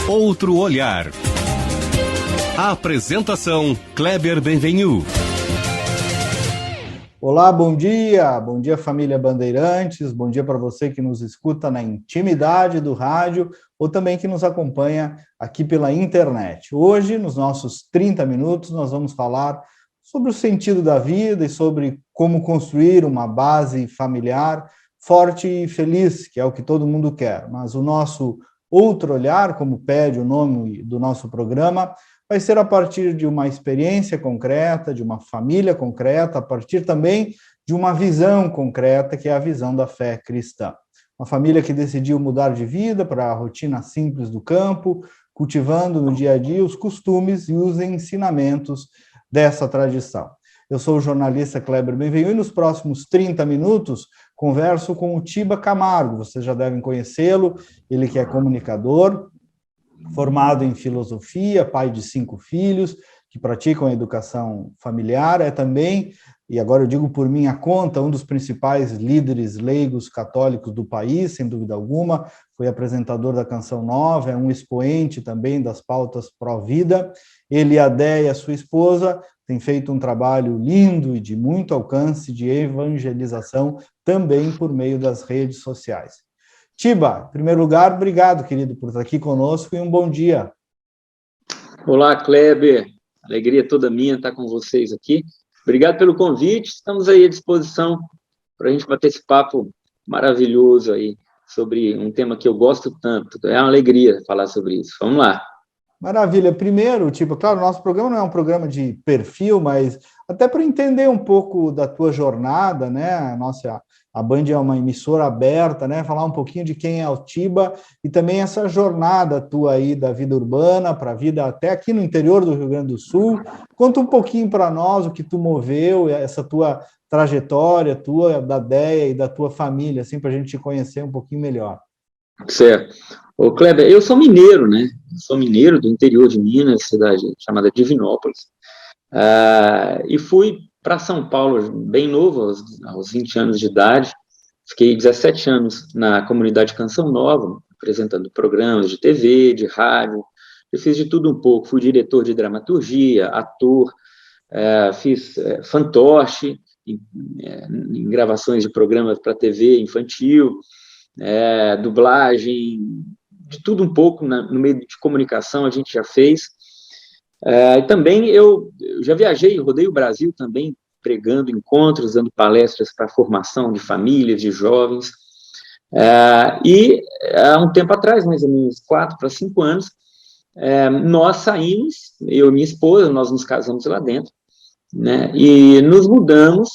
Outro olhar. A apresentação, Kleber Benvenu. Olá, bom dia família Bandeirantes, bom dia para você que nos escuta na intimidade do rádio ou também que nos acompanha aqui pela internet. Hoje, nos nossos 30 minutos, nós vamos falar sobre o sentido da vida e sobre como construir uma base familiar forte e feliz, que é o que todo mundo quer. Mas o nosso outro olhar, como pede o nome do nosso programa, vai ser a partir de uma experiência concreta, de uma família concreta, a partir também de uma visão concreta, que é a visão da fé cristã. Uma família que decidiu mudar de vida para a rotina simples do campo, cultivando no dia a dia os costumes e os ensinamentos dessa tradição. Eu sou o jornalista Kleber Benvenu e nos próximos 30 minutos converso com o Tiba Camargo. Vocês já devem conhecê-lo, ele que é comunicador, formado em filosofia, pai de 5 filhos, que praticam a educação familiar, é também, e agora eu digo por minha conta, um dos principais líderes leigos católicos do país, sem dúvida alguma, foi apresentador da Canção Nova, é um expoente também das pautas pró-vida. Ele, a Déia, sua esposa, tem feito um trabalho lindo e de muito alcance de evangelização, também por meio das redes sociais. Tiba, em primeiro lugar, obrigado, querido, por estar aqui conosco e um bom dia. Olá, Kleber. Alegria toda minha estar com vocês aqui. Obrigado pelo convite. Estamos aí à disposição para a gente bater esse papo maravilhoso aí sobre um tema que eu gosto tanto. É uma alegria falar sobre isso. Vamos lá. Maravilha. Primeiro, Tiba, claro, nosso programa não é um programa de perfil, mas até para entender um pouco da tua jornada, né? A Band é uma emissora aberta, né? Falar um pouquinho de quem é o Tiba e também essa jornada tua aí da vida urbana para a vida até aqui no interior do Rio Grande do Sul. Conta um pouquinho para nós o que tu moveu, essa tua trajetória, tua, da Déia e da tua família, assim, para a gente te conhecer um pouquinho melhor. Certo. Ô, Kleber, eu sou mineiro, né? Sou mineiro do interior de Minas, cidade chamada Divinópolis. E fui para São Paulo bem novo, aos 20 anos de idade. Fiquei 17 anos na comunidade Canção Nova, apresentando programas de TV, de rádio. Eu fiz de tudo um pouco. Fui diretor de dramaturgia, ator, fiz fantoche em gravações de programas para TV infantil, dublagem, de tudo um pouco no meio de comunicação a gente já fez. E também eu já viajei, rodei o Brasil também, pregando encontros, dando palestras para a formação de famílias, de jovens. E há um tempo atrás, mais ou menos 4 para 5 anos, nós saímos, eu e minha esposa, nós nos casamos lá dentro, né, e nos mudamos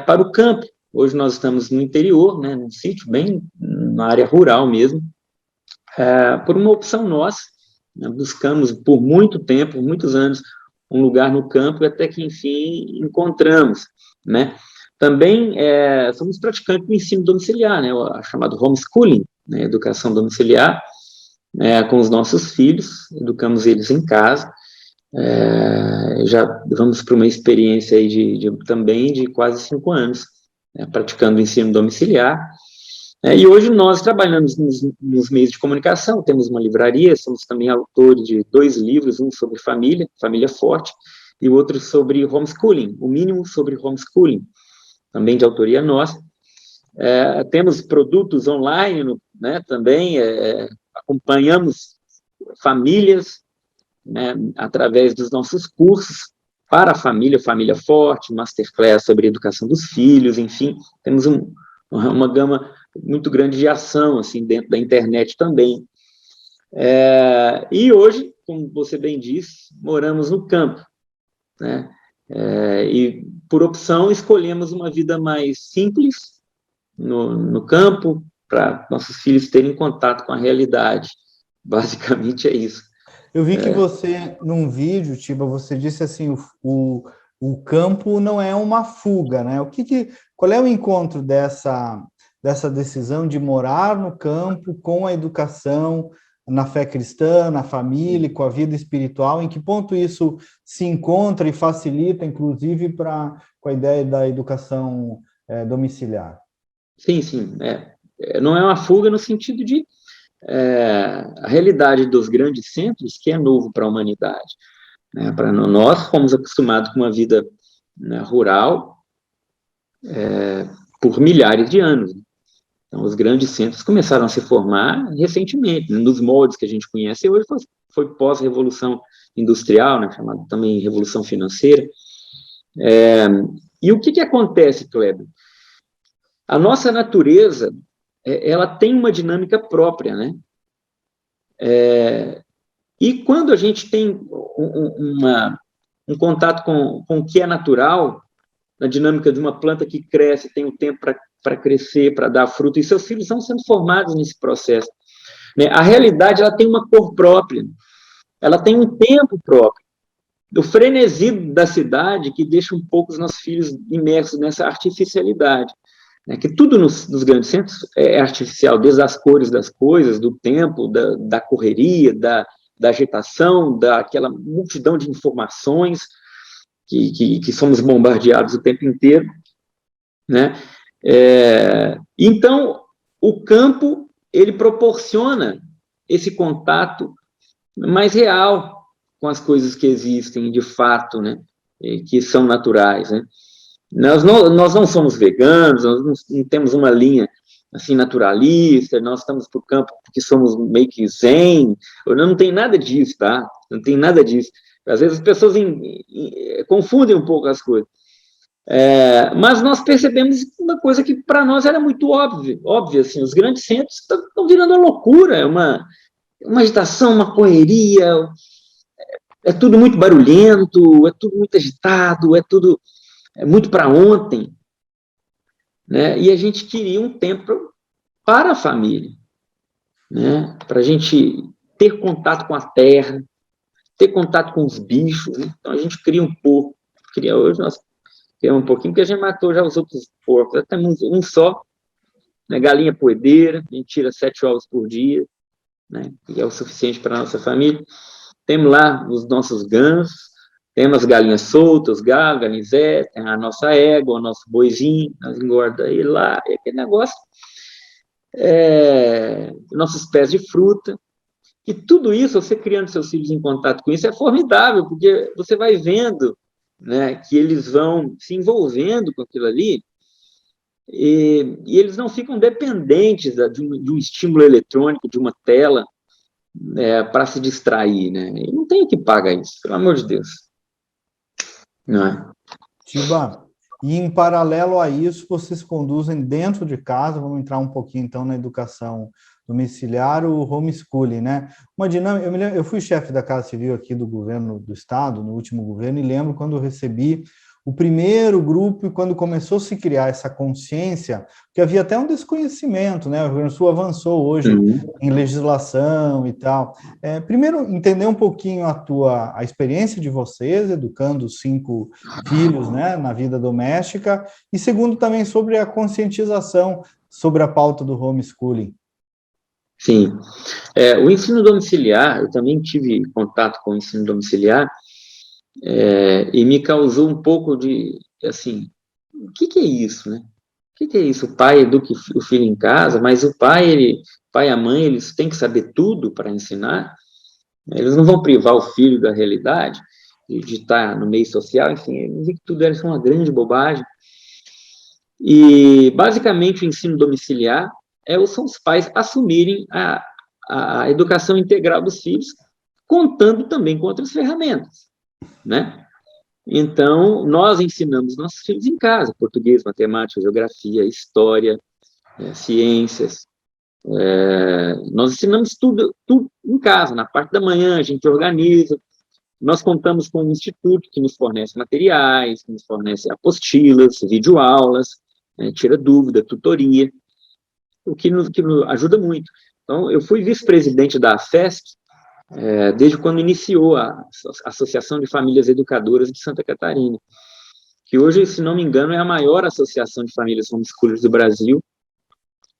para o campo. Hoje nós estamos no interior, né, num sítio bem na área rural mesmo, por uma opção nossa. Buscamos por muito tempo, muitos anos, um lugar no campo, até que, enfim, encontramos, né? Também somos praticantes do ensino domiciliar, né? O chamado homeschooling, né? Educação domiciliar, com os nossos filhos, educamos eles em casa. Já vamos para uma experiência aí também de quase 5 anos, né? Praticando o ensino domiciliar. E hoje nós trabalhamos nos meios de comunicação, temos uma livraria, somos também autores de 2 livros, um sobre família, Família Forte, e o outro sobre homeschooling, o mínimo sobre homeschooling, também de autoria nossa. Temos produtos online, né, também, acompanhamos famílias, né, através dos nossos cursos para a família, Família Forte, masterclass sobre educação dos filhos, enfim, temos uma gama muito grande de ação, assim, dentro da internet também. E hoje, como você bem disse, moramos no campo, né? E, por opção, escolhemos uma vida mais simples no campo, para nossos filhos terem contato com a realidade. Basicamente é isso. Eu vi que você, num vídeo, Tiba, você disse assim, o campo não é uma fuga, né? Qual é o encontro dessa decisão de morar no campo com a educação, na fé cristã, na família, com a vida espiritual? Em que ponto isso se encontra e facilita, inclusive, para com a ideia da educação domiciliar. Sim, sim. Não é uma fuga no sentido de a realidade dos grandes centros que é novo para a humanidade. Né? Nós fomos acostumados com uma vida, né, rural por milhares de anos. Né? Então, os grandes centros começaram a se formar recentemente, né, nos moldes que a gente conhece hoje, foi pós-revolução industrial, né, chamada também revolução financeira. E o que acontece, Kleber? A nossa natureza, ela tem uma dinâmica própria, né? E quando a gente tem um contato com o que é natural, na dinâmica de uma planta que cresce, tem o tempo para crescer, para dar fruto, e seus filhos estão sendo formados nesse processo. Né? A realidade, ela tem uma cor própria, ela tem um tempo próprio. O frenesi da cidade que deixa um pouco os nossos filhos imersos nessa artificialidade. Né? Que tudo nos grandes centros é artificial, desde as cores das coisas, do tempo, da correria, da agitação, daquela multidão de informações que somos bombardeados o tempo inteiro. Né? Então, o campo, ele proporciona esse contato mais real com as coisas que existem de fato, né? Que são naturais. Né? Nós não somos veganos, nós não temos uma linha assim naturalista, nós estamos para o campo porque somos meio que zen, não tem nada disso, tá? Não tem nada disso. Às vezes as pessoas confundem um pouco as coisas. Mas nós percebemos uma coisa que para nós era muito óbvia, assim, os grandes centros estão virando uma loucura, uma agitação, uma correria, é tudo muito barulhento, é tudo muito agitado, é tudo muito para ontem, né? E a gente queria um tempo para a família, né? Para a gente ter contato com a terra, ter contato com os bichos, né? Então a gente cria um pouco, hoje nós criamos um pouquinho, porque a gente matou já os outros porcos, já temos um só, né? Galinha poedeira, a gente tira 7 ovos por dia, né? Que é o suficiente para a nossa família. Temos lá os nossos gansos, temos as galinhas soltas, os galos, galinzé, tem a nossa égua, o nosso boizinho, nós engorda ele lá, e aquele negócio, nossos pés de fruta, e tudo isso, você criando seus filhos em contato com isso, é formidável, porque você vai vendo, né, que eles vão se envolvendo com aquilo ali, e eles não ficam dependentes de um estímulo eletrônico, de uma tela, para se distrair, né? E não tem que pagar isso, pelo amor de Deus. Não é? Tiba, e em paralelo a isso, vocês conduzem dentro de casa, vamos entrar um pouquinho então na educação domiciliar, o homeschooling, né? Uma dinâmica, eu fui chefe da Casa Civil aqui do governo do estado, no último governo, e lembro quando eu recebi o primeiro grupo, e quando começou a se criar essa consciência, que havia até um desconhecimento, né? O Rio Grande do Sul avançou hoje em legislação e tal. Primeiro, entender um pouquinho a experiência de vocês, educando 5 filhos, né, na vida doméstica, e segundo, também sobre a conscientização sobre a pauta do homeschooling. Sim. O ensino domiciliar, eu também tive contato com o ensino domiciliar, e me causou um pouco de, assim, o que é isso, né? O que é isso? O pai educa o filho em casa, mas o pai e a mãe, eles têm que saber tudo para ensinar, eles não vão privar o filho da realidade, de estar no meio social, enfim, eu vi que tudo era uma grande bobagem. E, basicamente, o ensino domiciliar são os pais assumirem a educação integral dos filhos, contando também com outras ferramentas, né? Então, nós ensinamos nossos filhos em casa, português, matemática, geografia, história, ciências. Nós ensinamos tudo em casa, na parte da manhã a gente organiza, nós contamos com um instituto que nos fornece materiais, que nos fornece apostilas, videoaulas, tira dúvida, tutoria, o que nos ajuda muito. Então, eu fui vice-presidente da AFESC, desde quando iniciou a Associação de Famílias Educadoras de Santa Catarina, que hoje, se não me engano, é a maior associação de famílias homeschoolers do Brasil,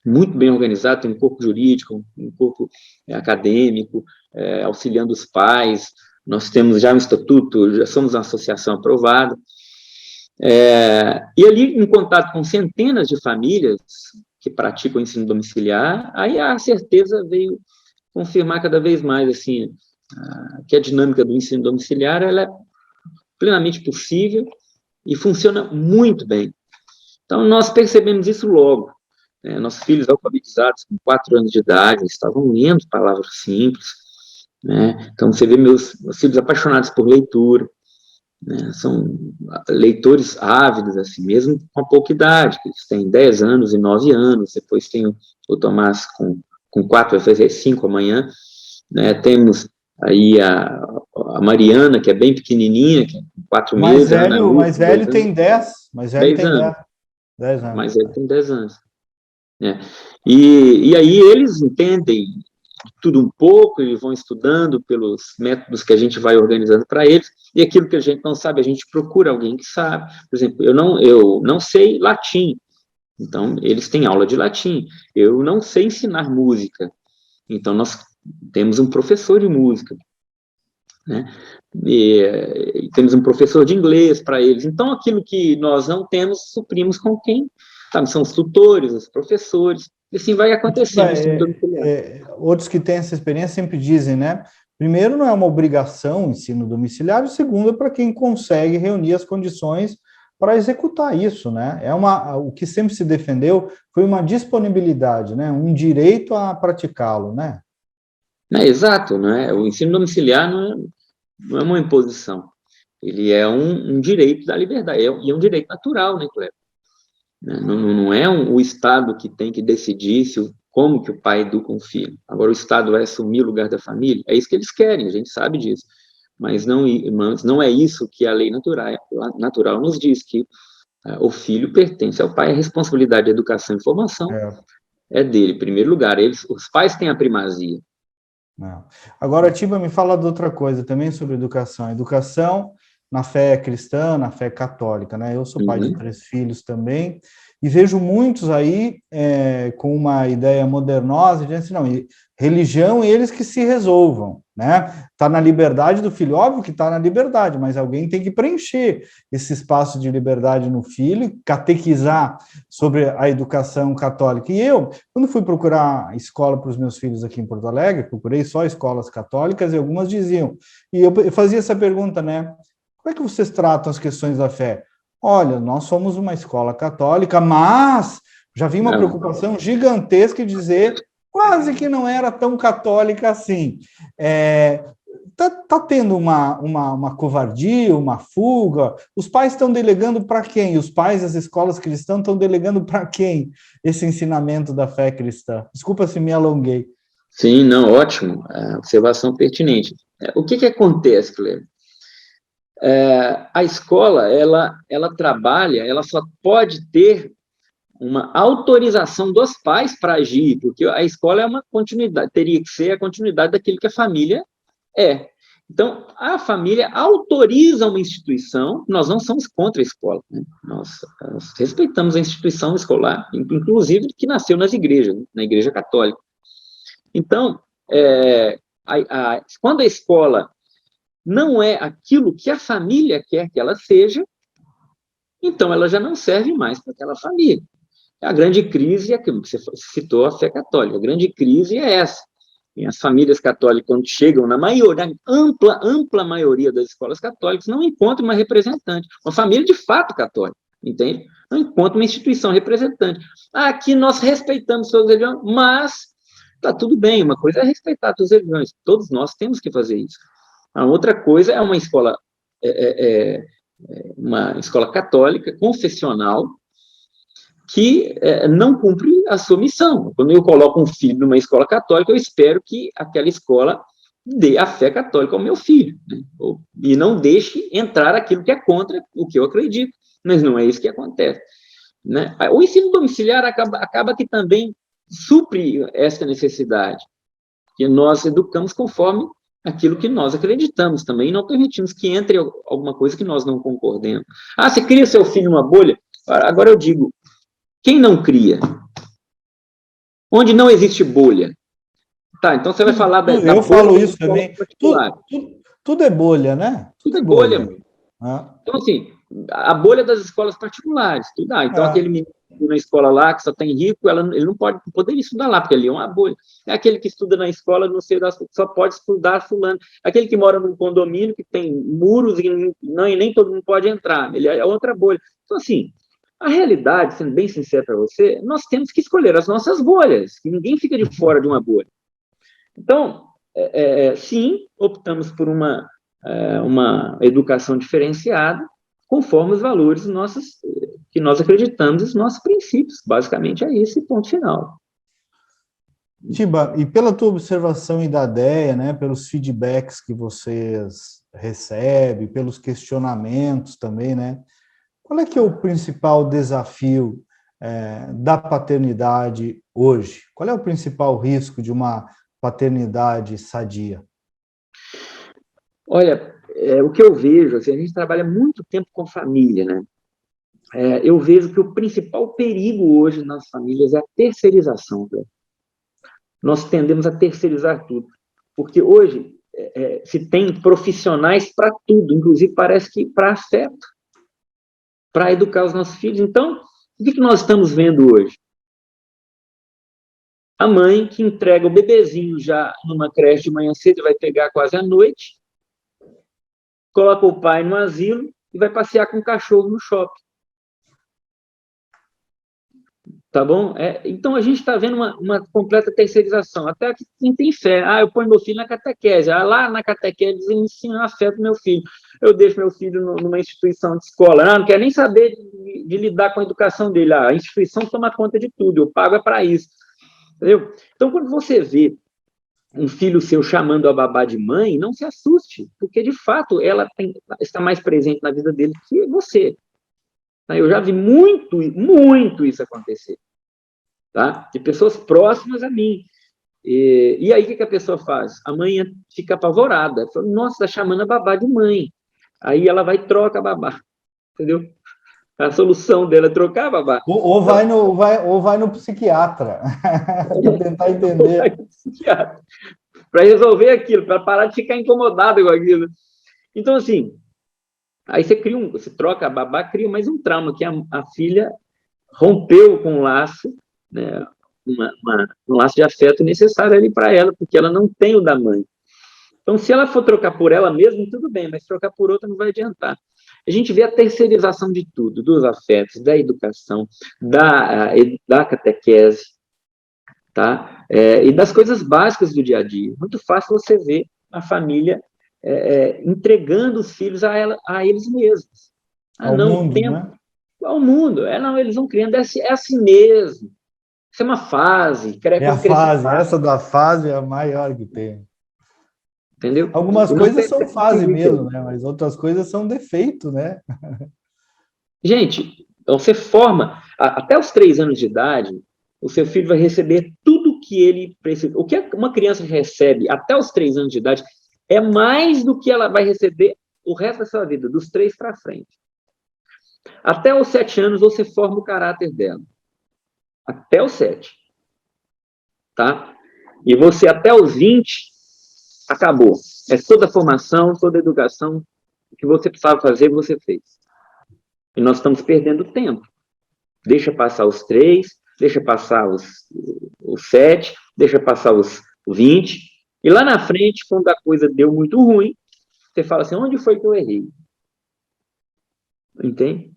muito bem organizado, tem um corpo jurídico, um corpo acadêmico, auxiliando os pais, nós temos já um estatuto, já somos uma associação aprovada, E ali, em contato com centenas de famílias que praticam o ensino domiciliar, aí a certeza veio confirmar cada vez mais, assim, que a dinâmica do ensino domiciliar, ela é plenamente possível e funciona muito bem. Então, nós percebemos isso logo. Nossos filhos alfabetizados com 4 anos de idade, estavam lendo palavras simples, né? Então, você vê meus filhos apaixonados por leitura, né? São leitores ávidos, assim, mesmo com pouca idade, eles têm 10 anos e 9 anos, depois tem o Tomás com 4, vai fazer 5 amanhã, né? Temos aí a Mariana, que é bem pequenininha, que é 4 meses, a Ana Lúcia, mais velho tem 10, mais velho 10 tem anos, 10 anos. mais velho tem 10 anos. E aí eles entendem tudo um pouco e vão estudando pelos métodos que a gente vai organizando para eles, e aquilo que a gente não sabe, a gente procura alguém que sabe. Por exemplo, eu não sei latim, então eles têm aula de latim. Eu não sei ensinar música, então nós temos um professor de música, né? E temos um professor de inglês para eles. Então, aquilo que nós não temos, suprimos com quem, sabe, são os tutores, os professores, e assim vai acontecendo. Outros que têm essa experiência sempre dizem, né? Primeiro, não é uma obrigação o ensino domiciliário, segundo, é para quem consegue reunir as condições para executar isso, né? O que sempre se defendeu foi uma disponibilidade, né? Um direito a praticá-lo, né? Exato, né? O ensino domiciliar não é uma imposição, ele é um direito da liberdade, e é um direito natural, né, Cleber? Não é o Estado que tem que decidir como que o pai educa um filho. Agora, o Estado vai assumir o lugar da família, é isso que eles querem, a gente sabe disso, mas não é isso que a lei natural nos diz, que o filho pertence ao pai, a responsabilidade de educação e formação é dele, em primeiro lugar, os pais têm a primazia. Não. Agora, Tiba, me fala de outra coisa também sobre educação. Educação na fé cristã, na fé católica, né? Eu sou pai de 3 filhos também, e vejo muitos aí com uma ideia modernosa, dizendo assim, não, religião, eles que se resolvam, né? Está na liberdade do filho, óbvio que está na liberdade, mas alguém tem que preencher esse espaço de liberdade no filho, catequizar sobre a educação católica. E eu, quando fui procurar escola para os meus filhos aqui em Porto Alegre, procurei só escolas católicas, e algumas diziam, e eu fazia essa pergunta, né? Como é que vocês tratam as questões da fé? Olha, nós somos uma escola católica, mas já vi uma preocupação gigantesca em dizer quase que não era tão católica assim. Tá tendo uma covardia, uma fuga? Os pais estão delegando para quem? Os pais das escolas cristãs estão delegando para quem esse ensinamento da fé cristã? Desculpa se me alonguei. Sim, não, ótimo. Observação pertinente. O que acontece, Cleber? A escola, ela trabalha, ela só pode ter uma autorização dos pais para agir, porque a escola é uma continuidade, teria que ser a continuidade daquilo que a família é. Então, a família autoriza uma instituição, nós não somos contra a escola, né? Nós respeitamos a instituição escolar, inclusive que nasceu nas igrejas, na Igreja Católica. Então, quando a escola não é aquilo que a família quer que ela seja, então ela já não serve mais para aquela família. A grande crise é aquilo que você citou, a fé católica. A grande crise é essa. E as famílias católicas, quando chegam na ampla maioria das escolas católicas, não encontram uma representante, uma família de fato católica, entende? Não encontra uma instituição representante. Aqui nós respeitamos todas as religiões, mas está tudo bem, uma coisa é respeitar todas as religiões, todos nós temos que fazer isso. A outra coisa é uma escola católica, confessional, que não cumpre a sua missão. Quando eu coloco um filho numa escola católica, eu espero que aquela escola dê a fé católica ao meu filho, né? E não deixe entrar aquilo que é contra o que eu acredito, mas não é isso que acontece, né? O ensino domiciliar acaba que também supre essa necessidade, que nós educamos conforme aquilo que nós acreditamos também, e não permitimos que entre alguma coisa que nós não concordemos. Você cria seu filho numa bolha? Agora eu digo, quem não cria? Onde não existe bolha? Tá, então você vai falar da eu falo isso também. Tudo é bolha, né? Tudo é bolha. Então, assim, a bolha das escolas particulares. Então, aquele menino na escola lá, que só tem rico, ele não pode poder estudar lá, porque ali é uma bolha. É aquele que estuda na escola, não sei, só pode estudar fulano. Aquele que mora num condomínio que tem muros e nem todo mundo pode entrar, ele é outra bolha. Então, assim, a realidade, sendo bem sincero para você, nós temos que escolher as nossas bolhas, que ninguém fica de fora de uma bolha. Então, sim, optamos por uma educação diferenciada, conforme os valores que nós acreditamos, os nossos princípios. Basicamente é esse ponto final. Tiba, e pela tua observação e da DEA, né, pelos feedbacks que vocês recebem, pelos questionamentos também, né, qual é que é o principal desafio da paternidade hoje? Qual é o principal risco de uma paternidade sadia? Olha, o que eu vejo, assim, a gente trabalha muito tempo com família, né? Eu vejo que o principal perigo hoje nas famílias é a terceirização, velho. Nós tendemos a terceirizar tudo, porque hoje se tem profissionais para tudo, inclusive parece que para afeto, para educar os nossos filhos. Então, o que nós estamos vendo hoje? A mãe que entrega o bebezinho já numa creche de manhã cedo, vai pegar quase à noite, coloca o pai no asilo e vai passear com o cachorro no shopping. Tá bom? Então, a gente está vendo uma completa terceirização. Até quem tem fé. Eu ponho meu filho na catequese. Lá na catequese eles ensinam a fé para o meu filho. Eu deixo meu filho numa instituição de escola. Não quero nem saber de lidar com a educação dele. A instituição toma conta de tudo. Eu pago para isso. Entendeu? Então, quando você vê um filho seu chamando a babá de mãe, não se assuste, porque, de fato, ela está mais presente na vida dele que você. Eu já vi muito isso acontecer, tá? De pessoas próximas a mim. E aí, o que a pessoa faz? A mãe fica apavorada. Fala, nossa, está chamando a babá de mãe. Aí ela vai e troca a babá, entendeu? A solução dela é trocar a babá. Ou vai no psiquiatra, para tentar entender. Para resolver aquilo, para parar de ficar incomodado com aquilo. Então, assim, aí você troca a babá, cria mais um trauma, que a filha rompeu com um laço, né, um laço de afeto necessário ali para ela, porque ela não tem o da mãe. Então, se ela for trocar por ela mesma, tudo bem, mas trocar por outra não vai adiantar. A gente vê a terceirização de tudo, dos afetos, da educação, da catequese, tá? E das coisas básicas do dia a dia. Muito fácil você ver a família entregando os filhos a eles mesmos. Ao mundo, né? Ao mundo. Não, eles vão criando, é assim mesmo. Isso é uma fase. A fase, essa da fase é a maior que tem. Entendeu? Algumas coisas são fase mesmo, né? Mas outras coisas são defeito, né? Gente, você forma, até os 3 anos de idade, o seu filho vai receber tudo que ele precisa. O que uma criança recebe até os 3 anos de idade é mais do que ela vai receber o resto da sua vida, dos 3 para frente. Até os 7 anos, você forma o caráter dela. Até os 7. Tá? E você, até os 20, acabou. É toda a formação, toda a educação que você precisava fazer, você fez. E nós estamos perdendo tempo. Deixa passar os 3, deixa passar os 7, deixa passar os 20, e lá na frente, quando a coisa deu muito ruim, você fala assim, onde foi que eu errei? Entende?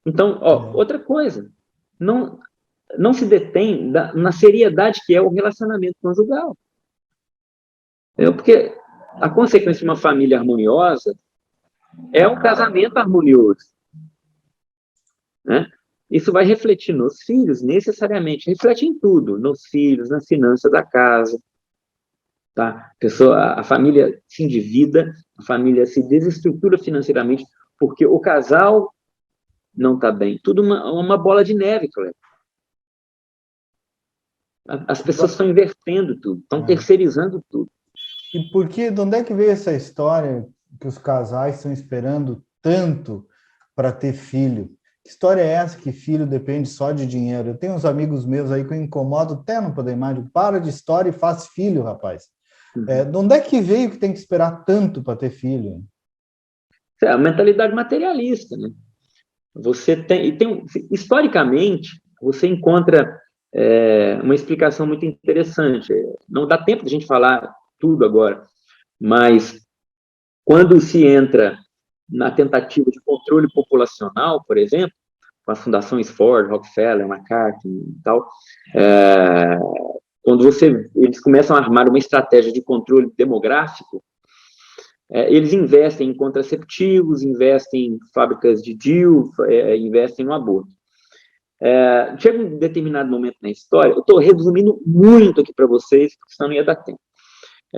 Então, outra coisa, não se detém na seriedade que é o relacionamento conjugal. Porque a consequência de uma família harmoniosa é um casamento harmonioso. Né? Isso vai refletir nos filhos, necessariamente. Reflete em tudo, nos filhos, nas finanças da casa. Tá? A família se endivida, a família se desestrutura financeiramente, porque o casal não está bem. Tudo uma bola de neve, Cleber. As pessoas estão invertendo tudo, estão terceirizando tudo. E de onde é que veio essa história que os casais estão esperando tanto para ter filho? Que história é essa que filho depende só de dinheiro? Eu tenho uns amigos meus aí que eu incomodo até não poder mais. Para de história e faz filho, rapaz. De onde é que veio que tem que esperar tanto para ter filho? É a mentalidade materialista, né? Você historicamente, você encontra uma explicação muito interessante. Não dá tempo de a gente falar tudo agora, mas quando se entra na tentativa de controle populacional, por exemplo, com as fundações Ford, Rockefeller, McCarthy e tal, quando eles começam a armar uma estratégia de controle demográfico, eles investem em contraceptivos, investem em fábricas de DIU, investem no aborto. Chega um determinado momento na história, eu estou resumindo muito aqui para vocês, porque senão não ia dar tempo.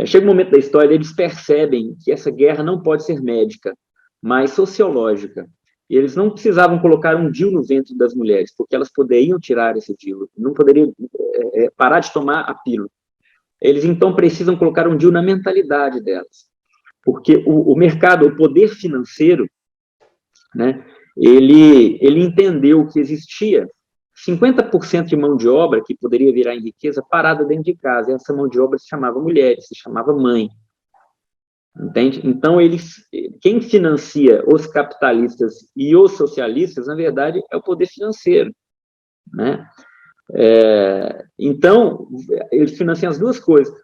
Chega um momento da história, eles percebem que essa guerra não pode ser médica, mas sociológica. E eles não precisavam colocar um DIU no ventre das mulheres, porque elas poderiam tirar esse DIU, não poderiam parar de tomar a pílula. Eles, então, precisam colocar um DIU na mentalidade delas. Porque o mercado, o poder financeiro, né, ele entendeu que existia 50% de mão de obra que poderia virar em riqueza parada dentro de casa. E essa mão de obra se chamava mulher, se chamava mãe. Entende? Então, quem financia os capitalistas e os socialistas, na verdade, é o poder financeiro, né? Então, eles financiam as duas coisas.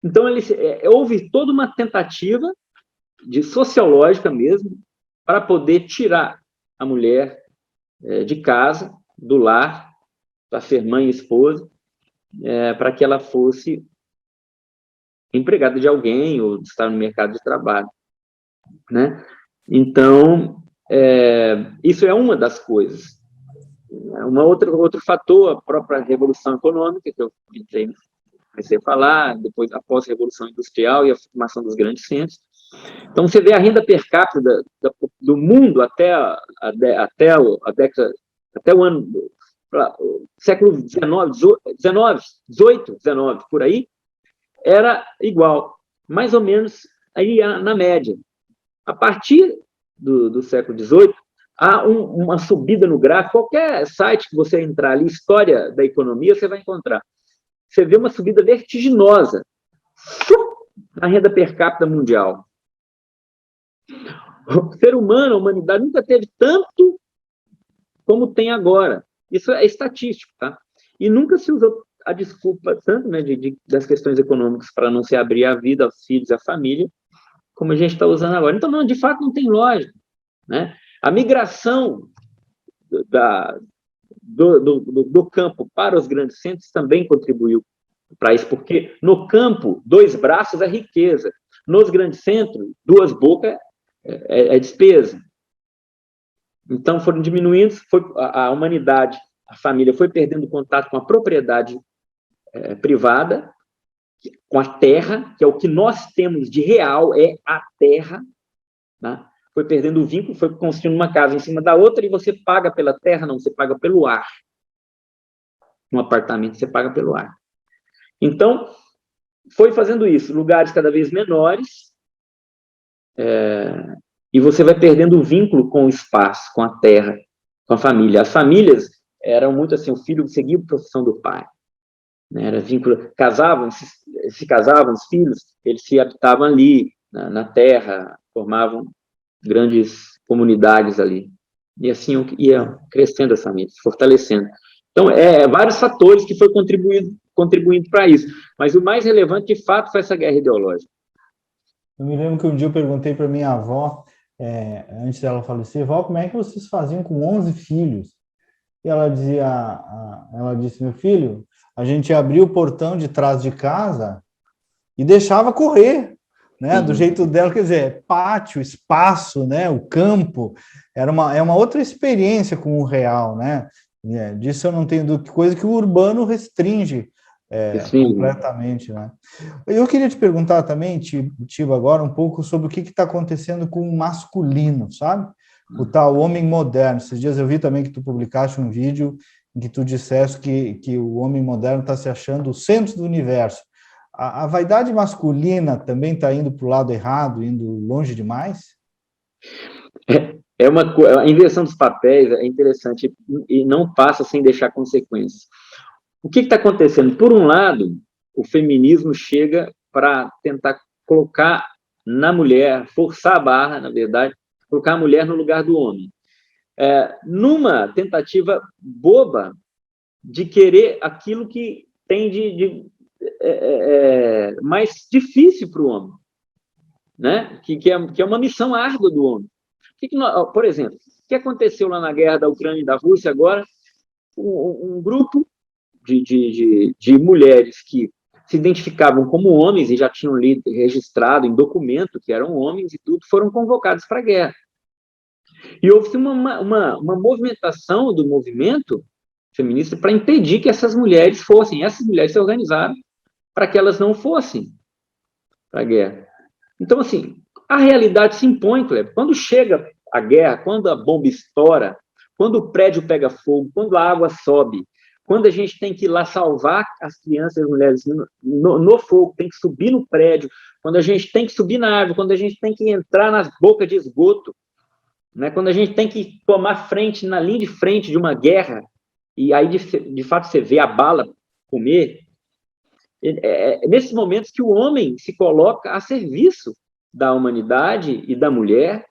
Então, houve toda uma tentativa sociológica mesmo para poder tirar a mulher de casa, do lar, para ser mãe e esposa, para que ela fosse empregada de alguém ou estar no mercado de trabalho, né? Então, isso é uma das coisas. Outro fator, a própria Revolução Econômica, que eu comecei a falar, depois após a Revolução Industrial e a formação dos grandes centros. Então, você vê a renda per capita do mundo até o ano século XIX, por aí, era igual, mais ou menos aí na média. A partir do século XVIII, há uma subida no gráfico. Qualquer site que você entrar ali, história da economia, você vai encontrar. Você vê uma subida vertiginosa na renda per capita mundial. O ser humano, a humanidade, nunca teve tanto como tem agora. Isso é estatístico, tá? E nunca se usou a desculpa tanto, né, das questões econômicas para não se abrir a vida aos filhos, à família, como a gente está usando agora. Então, não, de fato, não tem lógica, né? A migração do campo para os grandes centros também contribuiu para isso, porque no campo, 2 braços é riqueza, nos grandes centros, 2 bocas é despesa. Então, foram diminuindo, a humanidade, a família foi perdendo contato com a propriedade privada, com a terra, que é o que nós temos de real, é a terra, né? Foi perdendo o vínculo, foi construindo uma casa em cima da outra, e você paga pela terra, não, você paga pelo ar. No apartamento, você paga pelo ar. Então, foi fazendo isso, lugares cada vez menores, e você vai perdendo o vínculo com o espaço, com a terra, com a família. As famílias eram muito assim, o filho seguia a profissão do pai, né? Era vínculo, se casavam, os filhos, eles se habitavam ali, na terra, formavam grandes comunidades ali. E assim ia crescendo as famílias, se fortalecendo. Então, vários fatores que foi contribuindo para isso. Mas o mais relevante, de fato, foi essa guerra ideológica. Eu me lembro que um dia eu perguntei para minha avó, antes dela falecer, vó, como é que vocês faziam com 11 filhos? E ela disse, meu filho, a gente abria o portão de trás de casa e deixava correr, né? Do jeito dela, quer dizer, pátio, espaço, né? O campo, é uma outra experiência com o real, né? Disso eu não tenho dúvida, coisa que o urbano restringe completamente, né? Eu queria te perguntar também, Tibo, agora um pouco sobre o que está acontecendo com o masculino, sabe? O tal homem moderno. Esses dias eu vi também que tu publicaste um vídeo em que tu disseste que o homem moderno está se achando o centro do universo. A vaidade masculina também está indo para o lado errado, indo longe demais? A inversão dos papéis é interessante e não passa sem deixar consequências. O que está acontecendo? Por um lado, o feminismo chega para tentar colocar na mulher, forçar a barra, na verdade, colocar a mulher no lugar do homem. Numa tentativa boba de querer aquilo que tem de mais difícil para o homem, né? Que é uma missão árdua do homem. Por exemplo, o que aconteceu lá na guerra da Ucrânia e da Rússia agora? Um grupo de mulheres que se identificavam como homens e já tinham registrado em documento que eram homens e tudo, foram convocados para a guerra. E houve uma movimentação do movimento feminista para impedir que essas mulheres fossem. Essas mulheres se organizaram para que elas não fossem para a guerra. Então, assim, a realidade se impõe, Kleber. Quando chega a guerra, quando a bomba estoura, quando o prédio pega fogo, quando a água sobe, quando a gente tem que ir lá salvar as crianças e as mulheres no fogo, tem que subir no prédio, quando a gente tem que subir na árvore, quando a gente tem que entrar nas bocas de esgoto, né? Quando a gente tem que tomar frente, na linha de frente de uma guerra, e aí, de fato, você vê a bala comer, nesses momentos que o homem se coloca a serviço da humanidade e da mulher,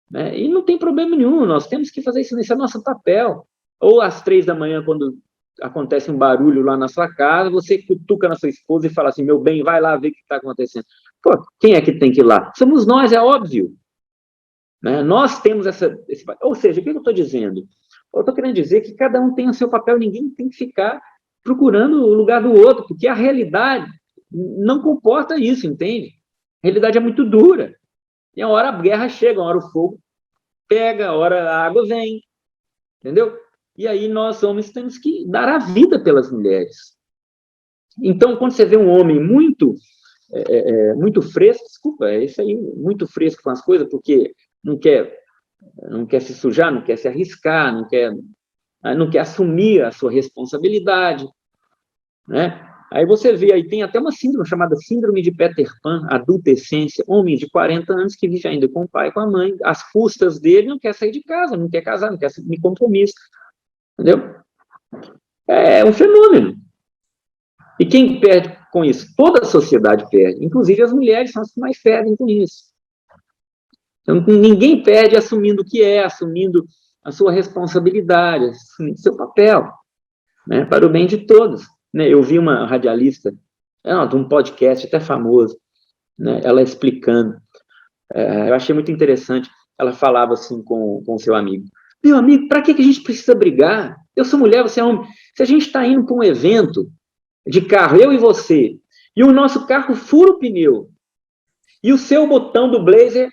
né? E não tem problema nenhum, nós temos que fazer isso, esse é o nosso papel. Ou às 3 da manhã, quando acontece um barulho lá na sua casa, você cutuca na sua esposa e fala assim, meu bem, vai lá ver o que está acontecendo. Pô, quem é que tem que ir lá? Somos nós, é óbvio. Né? Nós temos esse... Ou seja, o que eu estou dizendo? Eu estou querendo dizer que cada um tem o seu papel, ninguém tem que ficar procurando o lugar do outro, porque a realidade não comporta isso, entende? A realidade é muito dura. E a hora a guerra chega, a hora o fogo pega, a hora a água vem, entendeu? E aí nós, homens, temos que dar a vida pelas mulheres. Então, quando você vê um homem muito fresco, desculpa, é isso aí, muito fresco com as coisas, porque não quer se sujar, não quer se arriscar, não quer assumir a sua responsabilidade, né? Aí você vê, aí tem até uma síndrome chamada síndrome de Peter Pan, adultescência, homem de 40 anos que vive ainda com o pai e com a mãe, às custas dele, não quer sair de casa, não quer casar, não quer assumir compromisso, entendeu? É um fenômeno. E quem perde com isso? Toda a sociedade perde, inclusive as mulheres são as que mais perdem com isso. Então, ninguém perde assumindo o que assumindo a sua responsabilidade, assumindo seu papel, né, para o bem de todos. Né? Eu vi uma radialista, de um podcast até famoso, né, ela explicando, eu achei muito interessante, ela falava assim com o seu amigo, meu amigo, para que a gente precisa brigar? Eu sou mulher, você é homem. Se a gente está indo para um evento de carro, eu e você, e o nosso carro fura o pneu, e o seu botão do blazer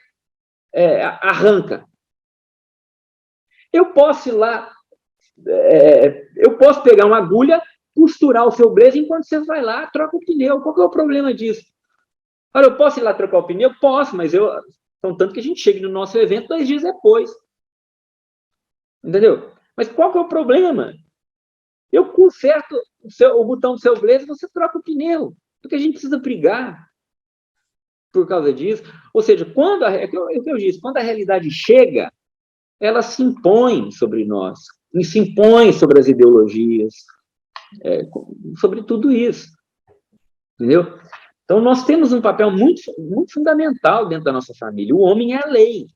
arranca. Eu posso ir lá, eu posso pegar uma agulha, costurar o seu blazer enquanto você vai lá, troca o pneu. Qual que é o problema disso? Olha, eu posso ir lá trocar o pneu? Posso, mas contanto que a gente chegue no nosso evento 2 dias depois. Entendeu? Mas qual que é o problema? Eu conserto o botão do seu blazer, você troca o pneu. Porque a gente precisa brigar por causa disso. Ou seja, quando a realidade chega, ela se impõe sobre nós, e se impõe sobre as ideologias, sobre tudo isso. Entendeu? Então, nós temos um papel muito, muito fundamental dentro da nossa família. O homem é a lei,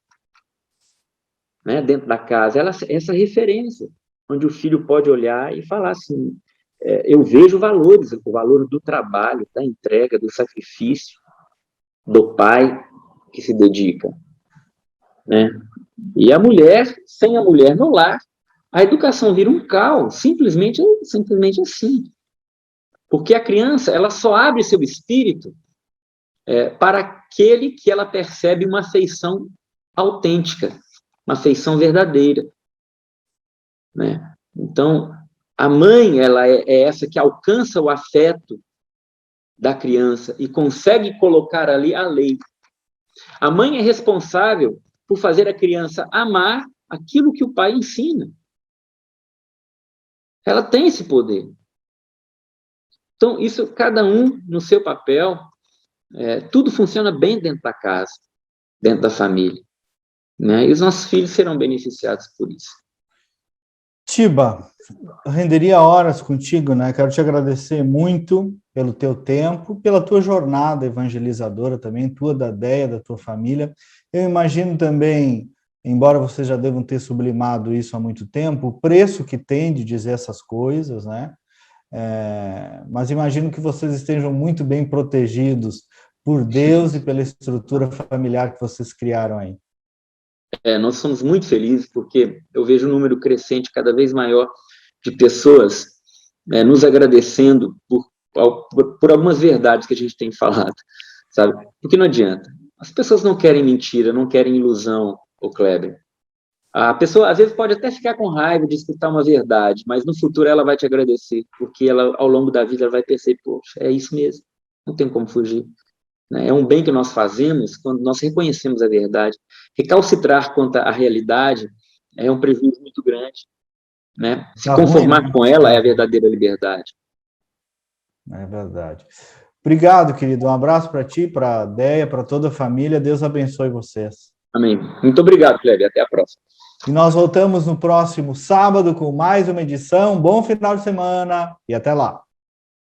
né, dentro da casa. Essa referência, onde o filho pode olhar e falar assim, eu vejo valores, o valor do trabalho, da entrega, do sacrifício, do pai que se dedica. Né? E a mulher, sem a mulher no lar, a educação vira um caos, simplesmente assim. Porque a criança, ela só abre seu espírito para aquele que ela percebe uma afeição autêntica, uma afeição verdadeira. Né? Então, a mãe, ela é essa que alcança o afeto da criança e consegue colocar ali a lei. A mãe é responsável por fazer a criança amar aquilo que o pai ensina. Ela tem esse poder. Então, isso, cada um no seu papel, tudo funciona bem dentro da casa, dentro da família. Né? E os nossos filhos serão beneficiados por isso. Tiba, renderia horas contigo, né? Quero te agradecer muito pelo teu tempo, pela tua jornada evangelizadora também, tua, da Déia, da tua família. Eu imagino também, embora vocês já devam ter sublimado isso há muito tempo, o preço que tem de dizer essas coisas, né? Mas imagino que vocês estejam muito bem protegidos por Deus e pela estrutura familiar que vocês criaram aí. Nós somos muito felizes porque eu vejo um número crescente, cada vez maior, de pessoas nos agradecendo por algumas verdades que a gente tem falado, sabe? Porque não adianta. As pessoas não querem mentira, não querem ilusão, ô Kleber. A pessoa, às vezes, pode até ficar com raiva de escutar uma verdade, mas no futuro ela vai te agradecer, porque ela, ao longo da vida, ela vai perceber, poxa, é isso mesmo, não tem como fugir. Né? É um bem que nós fazemos quando nós reconhecemos a verdade. Recalcitrar quanto à realidade é um prejuízo muito grande. Né? Se Tá conformar ruim, né? com ela é a verdadeira liberdade. É verdade. Obrigado, querido. Um abraço para ti, para a Déia, para toda a família. Deus abençoe vocês. Amém. Muito obrigado, Kleber. Até a próxima. E nós voltamos no próximo sábado com mais uma edição. Bom final de semana e até lá.